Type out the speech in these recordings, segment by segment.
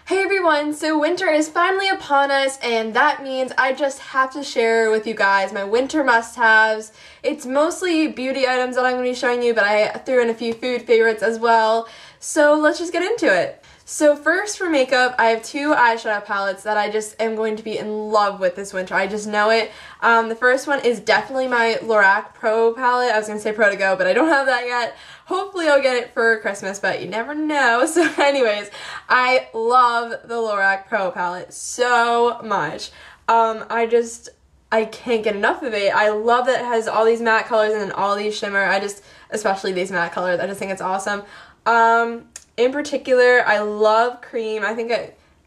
Hey everyone, so winter is finally upon us and that means I just have to share with you guys my winter must-haves. It's mostly beauty items that I'm going to be showing you, but I threw in a few food favorites as well. So let's just get into it. So first for makeup, I have two eyeshadow palettes that I just am going to be in love with this winter. I just know it. The first one is definitely my Lorac Pro palette. I was going to say Pro to Go, but I don't have that yet. Hopefully I'll get it for Christmas, but you never know. So anyways, I love the Lorac Pro palette so much. I can't get enough of it. I love that it has all these matte colors and then all these shimmer. Especially these matte colors, I just think it's awesome. In particular, I love cream. I think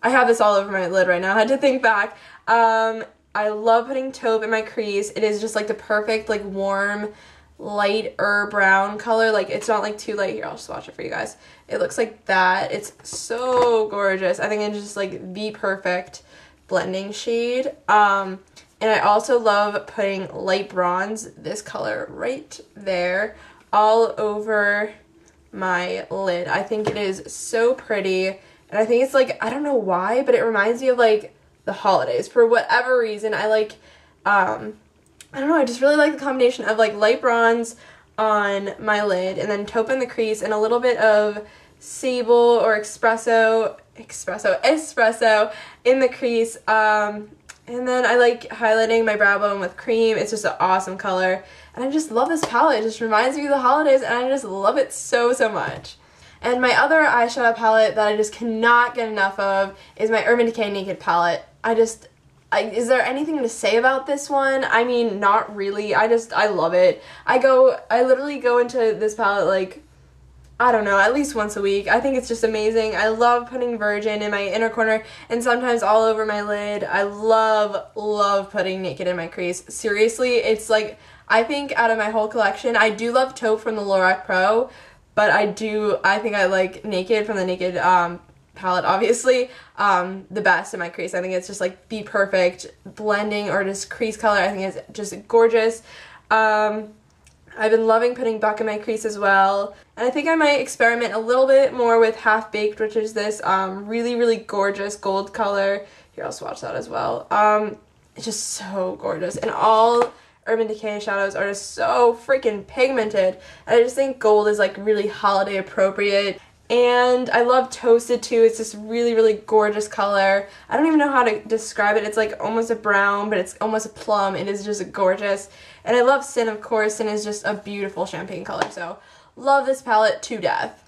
I have this all over my lid right now. I had to think back. I love putting taupe in my crease. It is just like the perfect, like warm, lighter brown color. Like it's not like too light. Here, I'll just swatch it for you guys. It looks like that. It's so gorgeous. I think it's just like the perfect blending shade. And I also love putting light bronze, this color right there, all over my lid. I think it is so pretty, and I think it's like, I don't know why, but it reminds me of like the holidays for whatever reason. I like I don't know, I just really like the combination of like light bronze on my lid and then taupe in the crease and a little bit of sable or espresso in the crease. And then I like highlighting my brow bone with cream. It's just an awesome color. And I just love this palette. It just reminds me of the holidays and I just love it so, so much. And my other eyeshadow palette that I just cannot get enough of is my Urban Decay Naked palette. Is there anything to say about this one? I mean, not really. I love it. I literally go into this palette like, I don't know, at least once a week. I think it's just amazing. I love putting Virgin in my inner corner and sometimes all over my lid. I love putting Naked in my crease. Seriously, it's like, I think out of my whole collection, I do love taupe from the Lorac Pro, but I think I like Naked from the Naked palette, obviously, the best in my crease. I think it's just like the perfect blending or just crease color. I think it's just gorgeous. I've been loving putting Buck in my crease as well. And I think I might experiment a little bit more with Half Baked, which is this really, really gorgeous gold color. Here, I'll swatch that as well. It's just so gorgeous. And all Urban Decay shadows are just so freaking pigmented. And I just think gold is like really holiday appropriate. And I love Toasted too. It's this really, really gorgeous color. I don't even know how to describe it. It's like almost a brown, but it's almost a plum. It is just gorgeous. And I love Sin, of course. Sin is just a beautiful champagne color. So love this palette to death.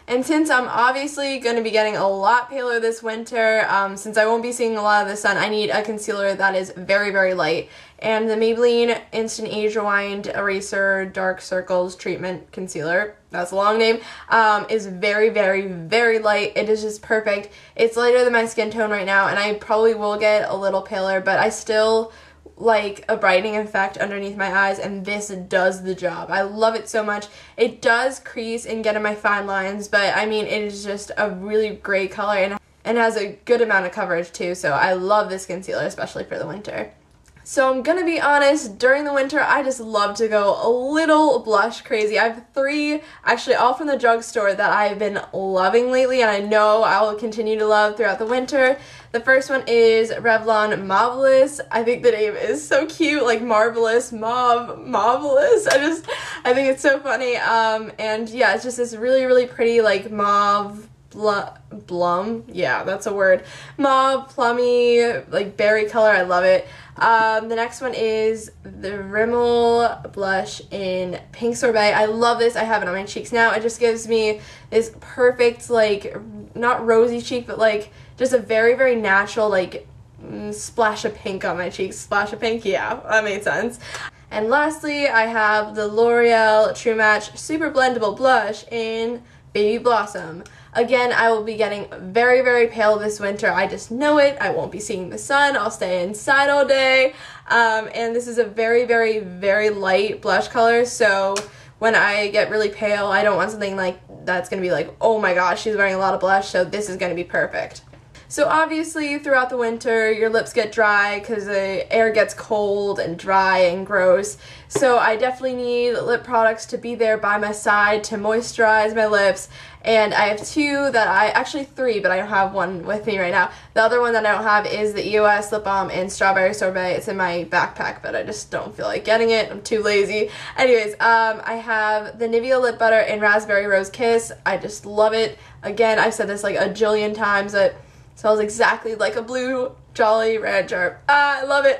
And since I'm obviously going to be getting a lot paler this winter, since I won't be seeing a lot of the sun, I need a concealer that is very, very light. And the Maybelline Instant Age Rewind Eraser Dark Circles Treatment Concealer, that's a long name, is very, very, very light. It is just perfect. It's lighter than my skin tone right now, and I probably will get a little paler, but I still like a brightening effect underneath my eyes, and this does the job. I love it so much. It does crease and get in my fine lines, but I mean, it is just a really great color and has a good amount of coverage too, so I love this concealer, especially for the winter. So I'm gonna be honest, during the winter, I just love to go a little blush crazy. I have three, actually all from the drugstore, that I've been loving lately, and I know I will continue to love throughout the winter. The first one is Revlon Mauvelous. I think the name is so cute, like marvelous, Mauvelous. I think it's so funny. And yeah, it's just this really, really pretty like mauve, blum, yeah, that's a word. Mauve, plummy, like berry color. I love it. The next one is the Rimmel blush in Pink Sorbet. I love this. I have it on my cheeks now. It just gives me this perfect, like, not rosy cheek, but like just a very, very natural, like, splash of pink on my cheeks. Splash of pink, yeah, that made sense. And lastly, I have the L'Oreal True Match Super Blendable Blush in Baby Blossom. Again, I will be getting very, very pale this winter. I just know it. I won't be seeing the sun. I'll stay inside all day. And this is a very, very, very light blush color. So when I get really pale, I don't want something like that's going to be like, oh my gosh, she's wearing a lot of blush. So this is going to be perfect. So obviously throughout the winter your lips get dry because the air gets cold and dry and gross. So I definitely need lip products to be there by my side to moisturize my lips. And I have actually three, but I don't have one with me right now. The other one that I don't have is the EOS Lip Balm in Strawberry Sorbet. It's in my backpack, but I just don't feel like getting it. I'm too lazy. Anyways, I have the Nivea Lip Butter in Raspberry Rose Kiss. I just love it. Again, I've said this like a jillion times. It smells exactly like a blue Jolly Rancher. I love it.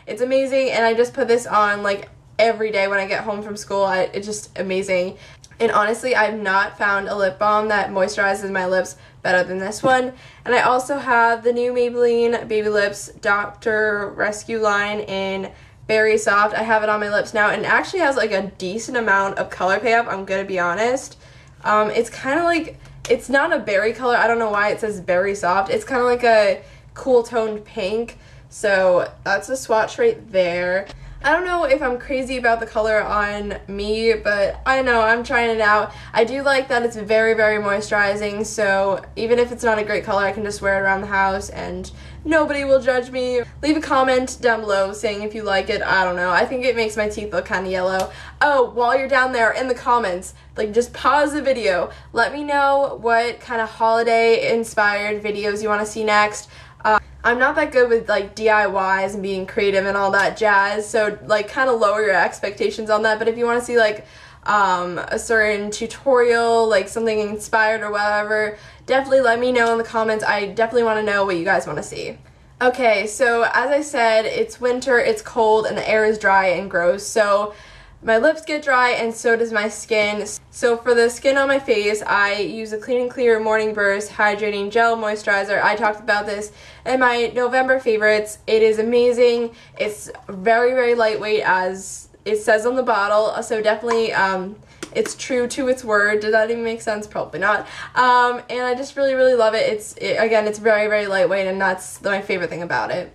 It's amazing, and I just put this on like every day when I get home from school. It's just amazing. And honestly, I've not found a lip balm that moisturizes my lips better than this one. And I also have the new Maybelline Baby Lips Dr. Rescue line in Berry Soft. I have it on my lips now, and it actually has like a decent amount of color payoff, I'm gonna be honest. It's kind of like, it's not a berry color. I don't know why it says Berry Soft. It's kind of like a cool toned pink. So that's a swatch right there. I don't know if I'm crazy about the color on me, but I know I'm trying it out. I do like that it's very, very moisturizing, so even if it's not a great color, I can just wear it around the house and nobody will judge me. Leave a comment down below saying if you like it. I don't know. I think it makes my teeth look kind of yellow. Oh, while you're down there in the comments, like just pause the video. Let me know what kind of holiday inspired videos you want to see next. I'm not that good with like DIYs and being creative and all that jazz, so like kind of lower your expectations on that. But if you want to see like a certain tutorial, like something inspired or whatever, definitely let me know in the comments. I definitely want to know what you guys want to see. Okay, so as I said, it's winter, it's cold, and the air is dry and gross, so my lips get dry and so does my skin. So for the skin on my face, I use a Clean and Clear Morning Burst Hydrating Gel Moisturizer. I talked about this in my November favorites. It is amazing. It's very, very lightweight as it says on the bottle. So definitely it's true to its word. Did that even make sense? Probably not. And I just really, really love it. Again, it's very, very lightweight, and that's my favorite thing about it.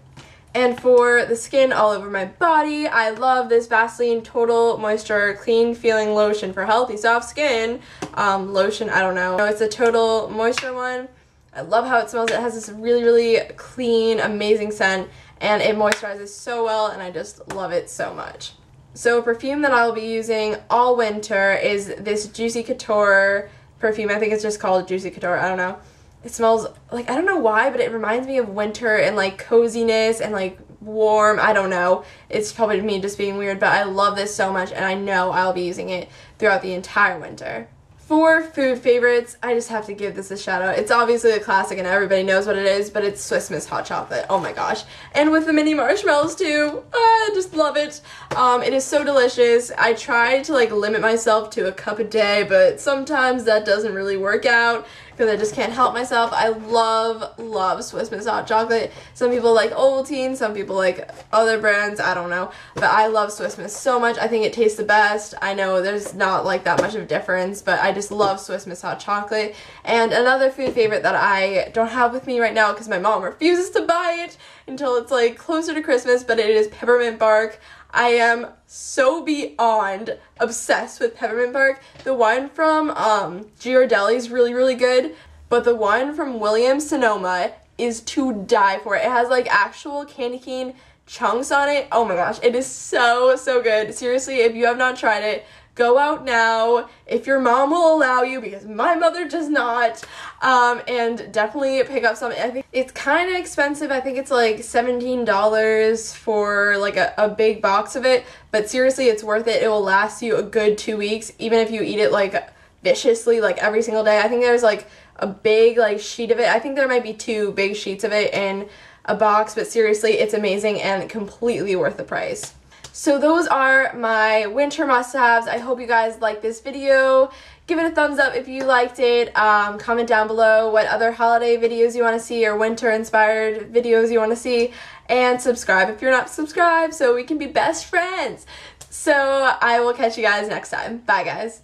And for the skin all over my body, I love this Vaseline Total Moisture Clean Feeling Lotion for healthy, soft skin. Lotion, I don't know. It's a Total Moisture one. I love how it smells. It has this really, really clean, amazing scent, and it moisturizes so well, and I just love it so much. So a perfume that I'll be using all winter is this Juicy Couture perfume. I think it's just called Juicy Couture. I don't know. It smells like, I don't know why, but it reminds me of winter and like coziness and like warm. I don't know. It's probably me just being weird, but I love this so much, and I know I'll be using it throughout the entire winter. For food favorites, I just have to give this a shout out. It's obviously a classic and everybody knows what it is, but it's Swiss Miss hot chocolate. Oh my gosh. And with the mini marshmallows too. I just love it. It is so delicious. I try to like limit myself to a cup a day, but sometimes that doesn't really work out because I just can't help myself. I love Swiss Miss hot chocolate. Some people like Ovaltine, some people like other brands, I don't know. But I love Swiss Miss so much. I think it tastes the best. I know there's not like that much of a difference, but I just love Swiss Miss hot chocolate. And another food favorite that I don't have with me right now because my mom refuses to buy it until it's like closer to Christmas, but it is peppermint bark. I am so beyond obsessed with peppermint bark. The wine from Ghirardelli is really, really good, but the wine from Williams Sonoma is to die for. It has like actual candy cane chunks on it. Oh my gosh, it is so, so good. Seriously, if you have not tried it, go out now if your mom will allow you, because my mother does not, and definitely pick up some. I think it's kind of expensive. I think it's like $17 for like a big box of it, but seriously, it's worth it. It will last you a good 2 weeks, even if you eat it like viciously, like every single day. I think there's like a big like sheet of it. I think there might be 2 big sheets of it in a box, but seriously, it's amazing and completely worth the price. So those are my winter must-haves. I hope you guys liked this video. Give it a thumbs up if you liked it. Comment down below what other holiday videos you want to see or winter-inspired videos you want to see. And subscribe if you're not subscribed so we can be best friends. So I will catch you guys next time. Bye, guys.